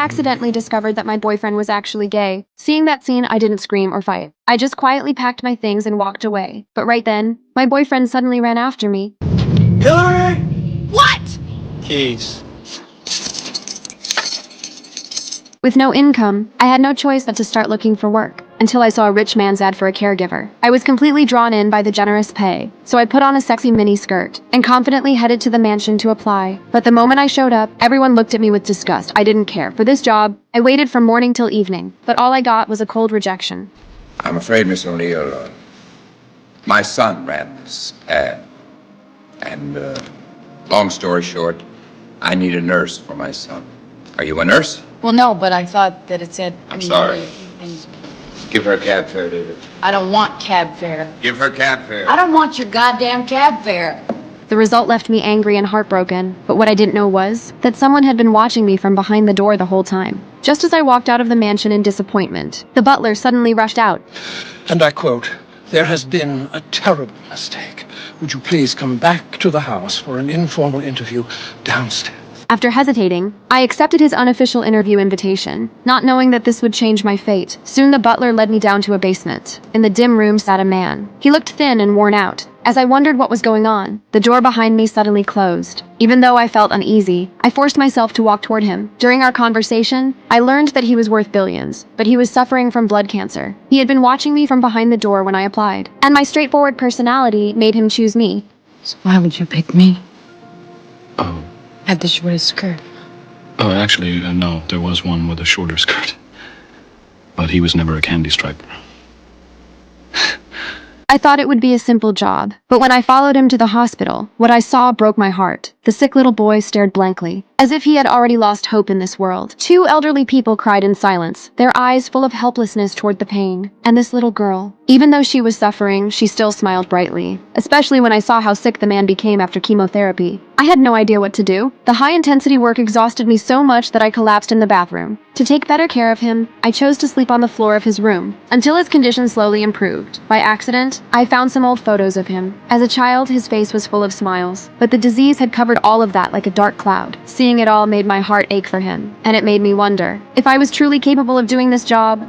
accidentally discovered that my boyfriend was actually gay. Seeing that scene, I didn't scream or fight. I just quietly packed my things and walked away. But right then, my boyfriend suddenly ran after me. Hillary! What? Keys. With no income, I had no choice but to start looking for work, until I saw a rich man's ad for a caregiver. I was completely drawn in by the generous pay, so I put on a sexy mini skirt and confidently headed to the mansion to apply. But the moment I showed up, everyone looked at me with disgust. I didn't care. For this job, I waited from morning till evening, but all I got was a cold rejection. I'm afraid, Miss O'Neill, my son ran this ad. And, long story short, I need a nurse for my son. Are you a nurse? Well, no, but I thought that it said... I'm sorry. Give her a cab fare, David. I don't want cab fare. Give her cab fare. I don't want your goddamn cab fare. The result left me angry and heartbroken, but what I didn't know was that someone had been watching me from behind the door the whole time. Just as I walked out of the mansion in disappointment, the butler suddenly rushed out. And I quote, "There has been a terrible mistake. Would you please come back to the house for an informal interview downstairs?" After hesitating, I accepted his unofficial interview invitation, not knowing that this would change my fate. Soon the butler led me down to a basement. In the dim room sat a man. He looked thin and worn out. As I wondered what was going on, the door behind me suddenly closed. Even though I felt uneasy, I forced myself to walk toward him. During our conversation, I learned that he was worth billions, but he was suffering from blood cancer. He had been watching me from behind the door when I applied, and my straightforward personality made him choose me. So why would you pick me? Oh. Had the shortest skirt. Oh, actually, no. There was one with a shorter skirt. But he was never a candy striper. I thought it would be a simple job, but when I followed him to the hospital, what I saw broke my heart. The sick little boy stared blankly, as if he had already lost hope in this world. Two elderly people cried in silence, their eyes full of helplessness toward the pain. And this little girl, even though she was suffering, she still smiled brightly, especially when I saw how sick the man became after chemotherapy. I had no idea what to do. The high-intensity work exhausted me so much that I collapsed in the bathroom. To take better care of him, I chose to sleep on the floor of his room, until his condition slowly improved. By accident, I found some old photos of him. As a child, his face was full of smiles, but the disease had covered all of that like a dark cloud. Seeing it all made my heart ache for him, and it made me wonder if I was truly capable of doing this job.